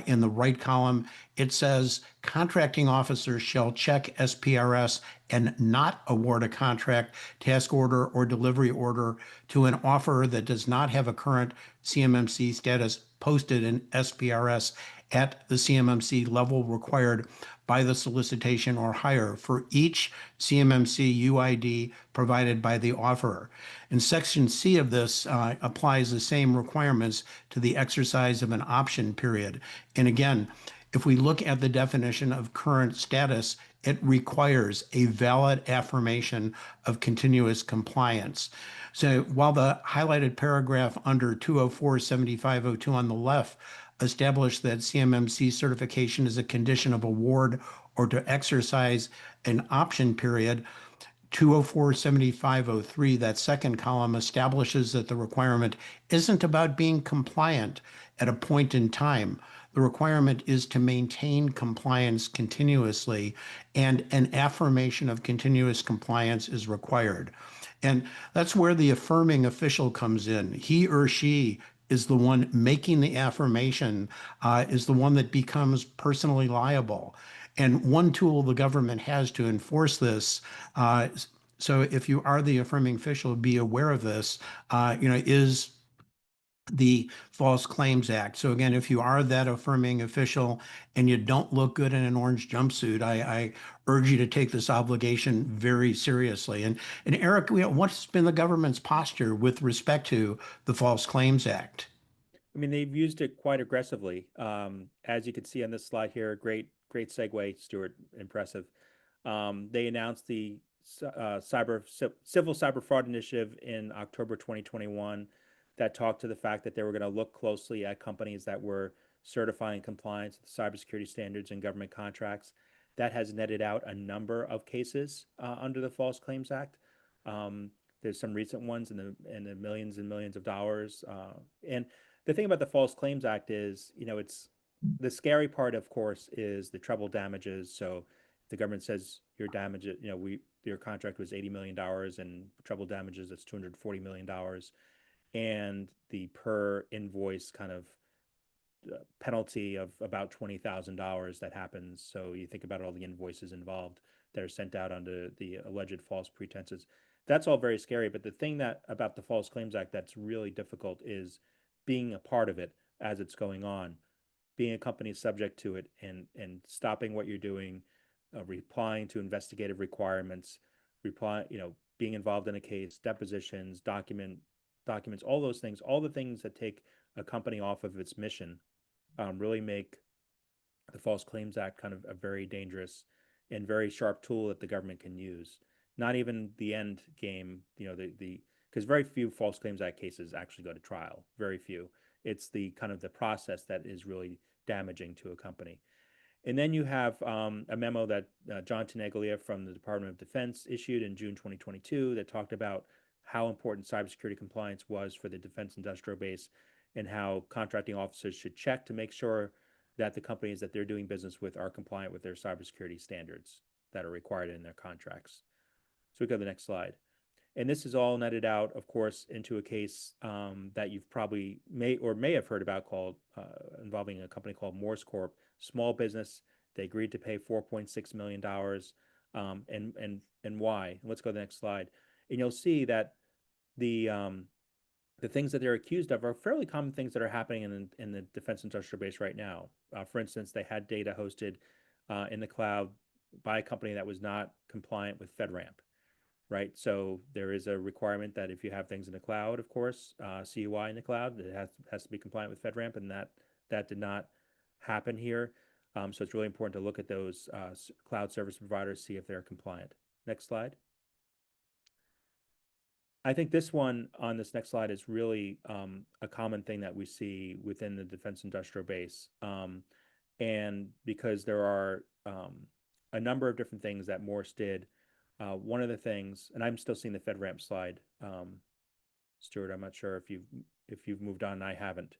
in the right column. It says contracting officers shall check SPRS and not award a contract, task order, or delivery order to an offeror that does not have a current CMMC status posted in SPRS at the CMMC level required by the solicitation or hire for each CMMC UID provided by the offeror. And Section C of this applies the same requirements to the exercise of an option period. And again, if we look at the definition of current status, it requires a valid affirmation of continuous compliance. So while the highlighted paragraph under 204-7502 on the left established that CMMC certification is a condition of award or to exercise an option period, 204-7503, that second column, establishes that the requirement isn't about being compliant at a point in time. The requirement is to maintain compliance continuously, and an affirmation of continuous compliance is required. And that's where the affirming official comes in. He or she is the one making the affirmation, is the one that becomes personally liable. And one tool the government has to enforce this, so if you are the affirming official, be aware of this, is the False Claims Act. So again, if you are that affirming official and you don't look good in an orange jumpsuit, I urge you to take this obligation very seriously. And Eric, what's been the government's posture with respect to the False Claims Act? I mean, they've used it quite aggressively. As you can see on this slide here, great segue, Stuart, impressive. They announced the Civil Cyber Fraud Initiative in October 2021 that talked to the fact that they were going to look closely at companies that were certifying compliance with cybersecurity standards and government contracts. That has netted out a number of cases under the False Claims Act. There's some recent ones in the millions and millions of dollars. And the thing about the False Claims Act is, it's the scary part, of course, is the treble damages. So the government says your damage, your contract was $80 million and treble damages, that's $240 million. And the per invoice kind of penalty of about $20,000 that happens. So you think about all the invoices involved that are sent out under the alleged false pretenses. That's all very scary. But the thing about the False Claims Act that's really difficult is being a part of it as it's going on, being a company subject to it, and stopping what you're doing, replying to investigative requirements, being involved in a case, depositions, documents, all those things, all the things that take a company off of its mission, really make the False Claims Act kind of a very dangerous and very sharp tool that the government can use. Not even the end game, because very few False Claims Act cases actually go to trial, very few. It's the kind of the process that is really damaging to a company. And then you have a memo that John Tenaglia from the Department of Defense issued in June 2022 that talked about how important cybersecurity compliance was for the defense industrial base and how contracting officers should check to make sure that the companies that they're doing business with are compliant with their cybersecurity standards that are required in their contracts. So we go to the next slide. And this is all netted out, of course, into a case that you've probably may have heard about called involving a company called Morse Corp, small business. They agreed to pay $4.6 million. And why? Let's go to the next slide. And you'll see that the things that they're accused of are fairly common things that are happening in the defense industrial base right now. For instance, they had data hosted in the cloud by a company that was not compliant with FedRAMP, right? So there is a requirement that if you have things in the cloud, of course, CUI in the cloud, it has to be compliant with FedRAMP, and that did not happen here. So it's really important to look at those cloud service providers, see if they're compliant. Next slide. I think this one on this next slide is really a common thing that we see within the defense industrial base. And because there are a number of different things that Morse did, one of the things, and I'm still seeing the FedRAMP slide, Stuart, I'm not sure if you've moved on, I haven't.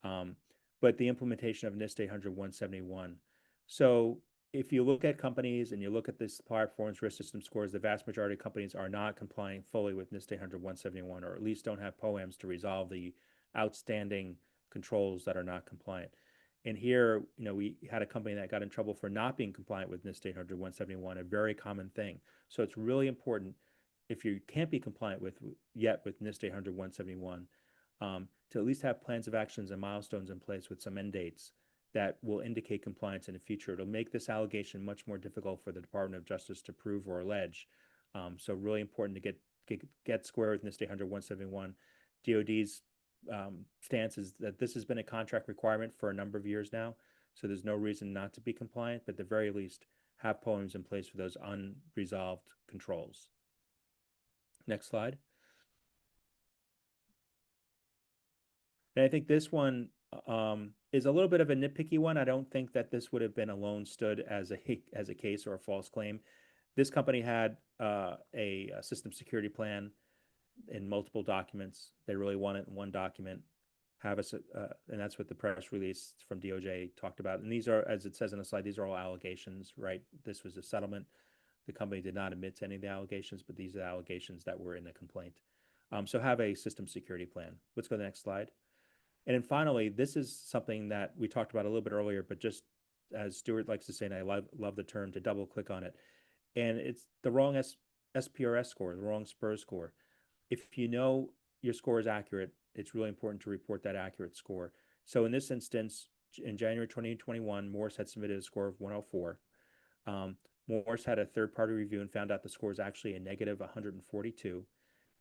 But the implementation of NIST 800-171. So if you look at companies and you look at the supplier performance risk system scores, the vast majority of companies are not complying fully with NIST 800-171, or at least don't have POAMs to resolve the outstanding controls that are not compliant. And here, we had a company that got in trouble for not being compliant with NIST 800-171, a very common thing. So it's really important, if you can't be compliant with NIST 800-171, to at least have plans of actions and milestones in place with some end dates that will indicate compliance in the future. It'll make this allegation much more difficult for the Department of Justice to prove or allege. So really important to get square with NIST 800-171. DoD's stance is that this has been a contract requirement for a number of years now, so there's no reason not to be compliant, but at the very least have POAMs in place for those unresolved controls. Next slide. And I think this one is a little bit of a nitpicky one. I don't think that this would have been alone stood as a case or a false claim. This company had a system security plan in multiple documents. They really want it in one document. And that's what the press release from DOJ talked about. And these are, as it says in the slide, these are all allegations, right? This was a settlement. The company did not admit to any of the allegations, but these are the allegations that were in the complaint. So have a system security plan. Let's go to the next slide. And then finally, this is something that we talked about a little bit earlier, but just as Stuart likes to say, and I love the term, to double click on it. And it's the wrong SPRS score, the wrong SPRS score. If you know your score is accurate, it's really important to report that accurate score. So in this instance, in January 2021, Morse had submitted a score of 104. Morse had a third-party review and found out the score is actually a negative 142.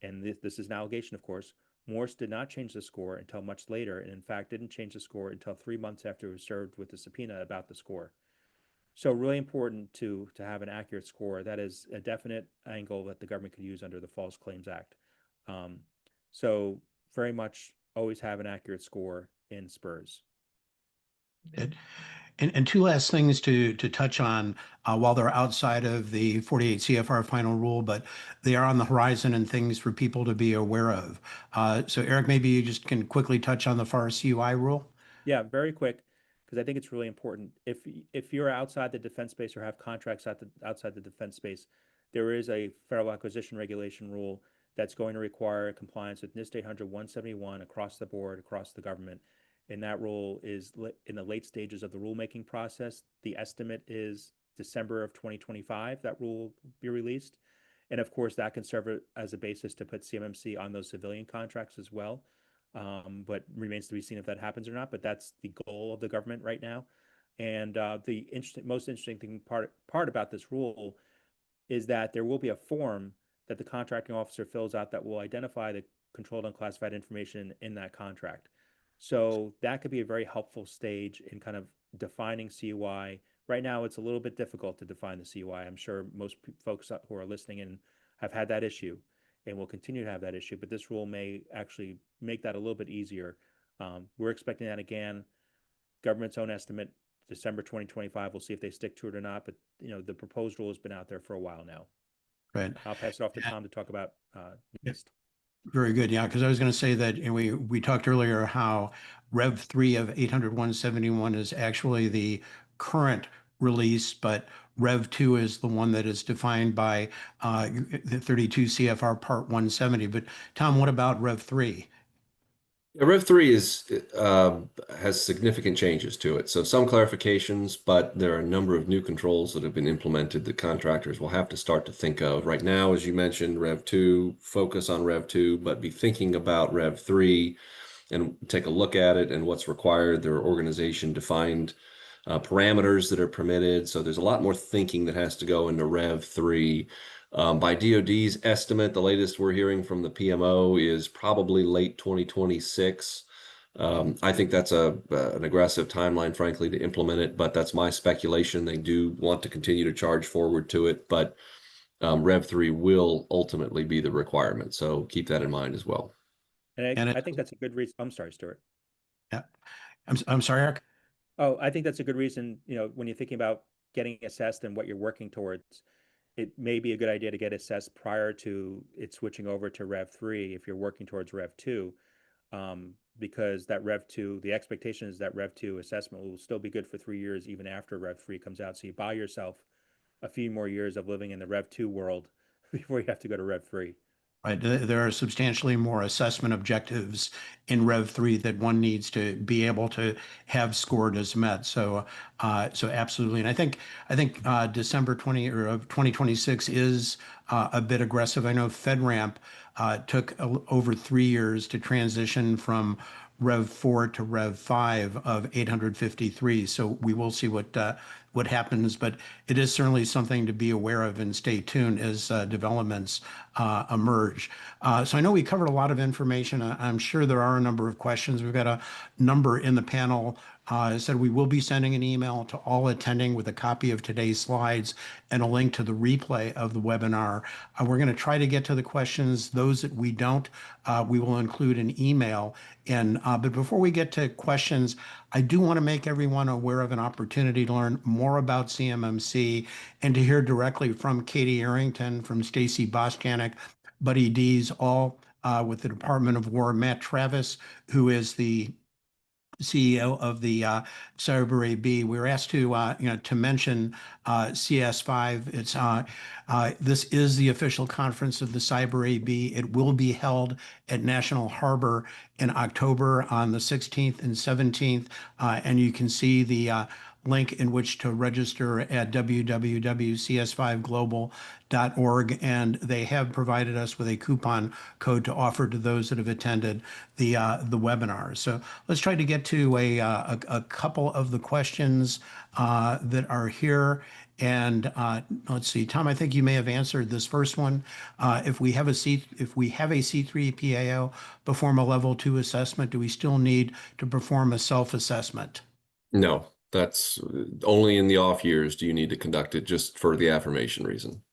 And this is an allegation, of course. Morse did not change the score until much later, and in fact didn't change the score until 3 months after it was served with a subpoena about the score. So really important to have an accurate score. That is a definite angle that the government could use under the False Claims Act. So very much always have an accurate score in SPRS. And two last things to touch on while they're outside of the 48 CFR final rule, but they are on the horizon and things for people to be aware of. So Eric, maybe you just can quickly touch on the FARS CUI rule. Yeah, very quick, because I think it's really important. If you're outside the defense space or have contracts outside the defense space, there is a federal acquisition regulation rule that's going to require compliance with NIST 800-171 across the board, across the government. And that rule is in the late stages of the rulemaking process. The estimate is December of 2025 that rule will be released. And of course, that can serve as a basis to put CMMC on those civilian contracts as well. But remains to be seen if that happens or not. But that's the goal of the government right now. And the most interesting part about this rule is that there will be a form that the contracting officer fills out that will identify the controlled unclassified information in that contract. So that could be a very helpful stage in kind of defining CUI. Right now, it's a little bit difficult to define the CUI. I'm sure most folks who are listening in have had that issue and will continue to have that issue, but this rule may actually make that a little bit easier. We're expecting that again, government's own estimate, December 2025. We'll see if they stick to it or not, but the proposed rule has been out there for a while now. Right. I'll pass it off to Tom to talk about NIST. Very good. Yeah, because I was going to say that, and we talked earlier how Rev 3 of 800-171 is actually the current release, but Rev 2 is the one that is defined by the 32 CFR Part 170. But Tom, what about Rev 3? Yeah, Rev 3 has significant changes to it. So some clarifications, but there are a number of new controls that have been implemented that contractors will have to start to think of. Right now, as you mentioned, Rev 2, focus on Rev 2, but be thinking about Rev 3 and take a look at it and what's required. There are organization defined parameters that are permitted. So there's a lot more thinking that has to go into Rev 3. By DoD's estimate, the latest we're hearing from the PMO is probably late 2026. I think that's an aggressive timeline, frankly, to implement it, but that's my speculation. They do want to continue to charge forward to it, but Rev 3 will ultimately be the requirement. So keep that in mind as well. And And I think that's a good reason. I'm sorry, Stuart. yeah, I'm sorry, Eric. Oh, I think that's a good reason, when you're thinking about getting assessed and what you're working towards, it may be a good idea to get assessed prior to it switching over to Rev 3 if you're working towards Rev 2, because that Rev 2, the expectation is that Rev 2 assessment will still be good for 3 years even after Rev 3 comes out. So you buy yourself a few more years of living in the Rev 2 world before you have to go to Rev 3. Right. There are substantially more assessment objectives in Rev 3 that one needs to be able to have scored as met. So, so absolutely. And I think December 20 or of 2026 is a bit aggressive. I know FedRAMP took over 3 years to transition from Rev 4 to Rev 5 of 853. So we will see what happens, but it is certainly something to be aware of and stay tuned as developments emerge. So I know we covered a lot of information. I'm sure there are a number of questions. We've got a number in the panel. I said we will be sending an email to all attending with a copy of today's slides and a link to the replay of the webinar. We're going to try to get to the questions. Those that we don't, we will include an email in. But before we get to questions, I do want to make everyone aware of an opportunity to learn more about CMMC and to hear directly from Katie Arrington, from Stacy Bostjanek, Buddy Dees, all with the Department of War, Matt Travis, who is the CEO of the Cyber AB. We were asked to, to mention CS5. This is the official conference of the Cyber AB. It will be held at National Harbor in October on the 16th and 17th, and you can see the link in which to register at www.cs5global.org, and they have provided us with a coupon code to offer to those that have attended the webinar. So let's try to get to a couple of the questions that are here. And let's see, Tom, I think you may have answered this first one. If we have a C3 PAO perform a level 2 assessment, do we still need to perform a self-assessment? No, that's only in the off years do you need to conduct it, just for the affirmation reason.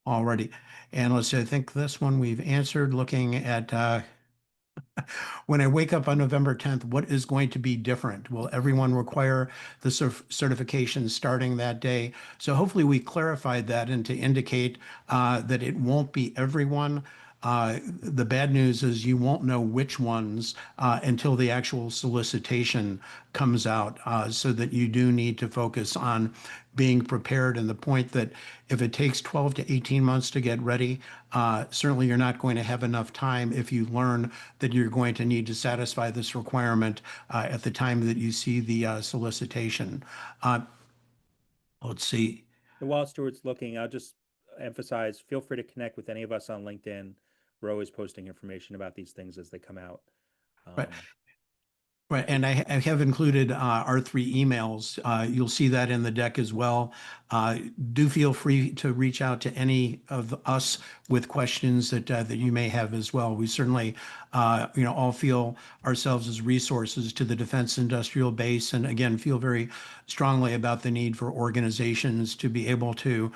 Already. And let's see, I think this one we've answered, looking at when I wake up on November 10th, what is going to be different? Will everyone require the certification starting that day? So hopefully we clarified that, and to indicate that it won't be everyone. The bad news is you won't know which ones until the actual solicitation comes out, so that you do need to focus on being prepared. And the point that if it takes 12 to 18 months to get ready, certainly you're not going to have enough time if you learn that you're going to need to satisfy this requirement at the time that you see the solicitation. Let's see. And while Stuart's looking, I'll just emphasize, feel free to connect with any of us on LinkedIn. We're always posting information about these things as they come out. Right. Right, and I have included our 3 emails. You'll see that in the deck as well. Do feel free to reach out to any of us with questions that you may have as well. We certainly, all feel ourselves as resources to the defense industrial base, and again, feel very strongly about the need for organizations to be able to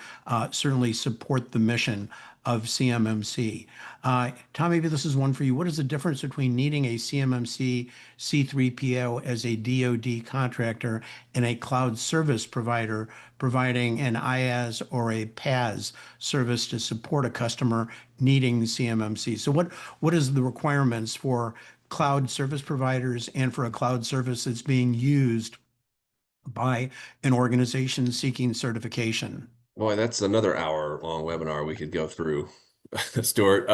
certainly support the mission of CMMC. Tom, maybe this is one for you. What is the difference between needing a CMMC C3PO as a DoD contractor and a cloud service provider providing an IaaS or a PaaS service to support a customer needing CMMC? So what is the requirements for cloud service providers and for a cloud service that's being used by an organization seeking certification. Boy, that's another hour-long webinar we could go through, Stuart.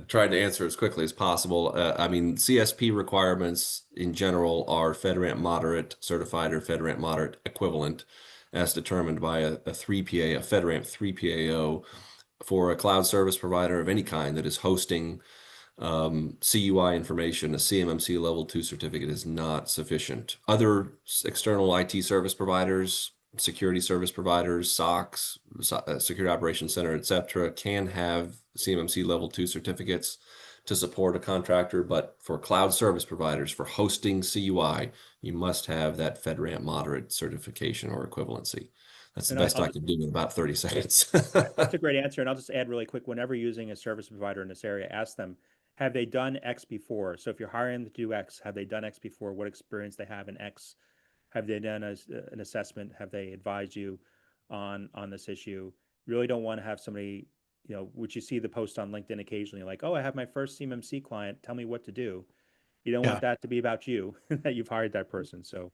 Trying to answer as quickly as possible. I mean, CSP requirements in general are FedRAMP Moderate certified or FedRAMP Moderate equivalent, as determined by a 3PA, a FedRAMP 3PAO, for a cloud service provider of any kind that is hosting CUI information. A CMMC level 2 certificate is not sufficient. Other external IT service providers, security service providers, SOCs, Security Operations Center, etc., can have CMMC level 2 certificates to support a contractor, but for cloud service providers, for hosting CUI, you must have that FedRAMP Moderate certification or equivalency. That's the And best I can do in about 30 seconds. that's a great answer. And I'll just add really quick, whenever using a service provider in this area, ask them, have they done X before? So if you're hiring them to do X, have they done X before? What experience they have in X? Have they done an assessment? Have they advised you on this issue? You really don't want to have somebody, which you see the post on LinkedIn occasionally, like, oh, I have my first CMMC client. Tell me what to do. You don't want that to be about you, that you've hired that person. So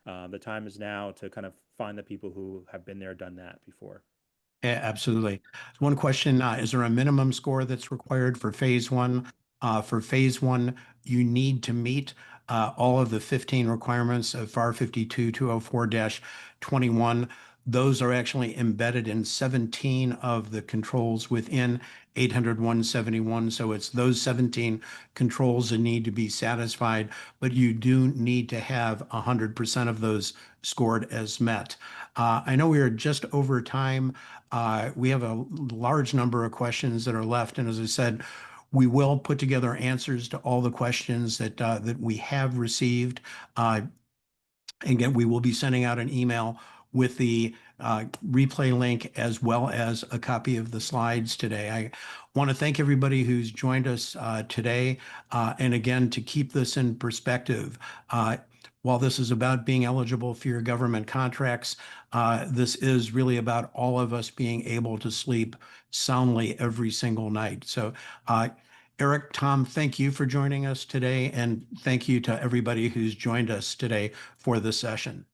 the time is now to kind of find the people who have been there, done that before. Yeah, absolutely. One question, is there a minimum score that's required for phase one? For phase one, you need to meet all of the 15 requirements of FAR 52-204-21. Those are actually embedded in 17 of the controls within 800-171. So it's those 17 controls that need to be satisfied, but you do need to have 100% of those scored as met. I know we are just over time. We have a large number of questions that are left. And as I said, we will put together answers to all the questions that we have received. Again, we will be sending out an email with the replay link as well as a copy of the slides today. I want to thank everybody who's joined us today. And again, to keep this in perspective, while this is about being eligible for your government contracts, this is really about all of us being able to sleep soundly every single night. So, Eric, Tom, thank you for joining us today, and thank you to everybody who's joined us today for this session.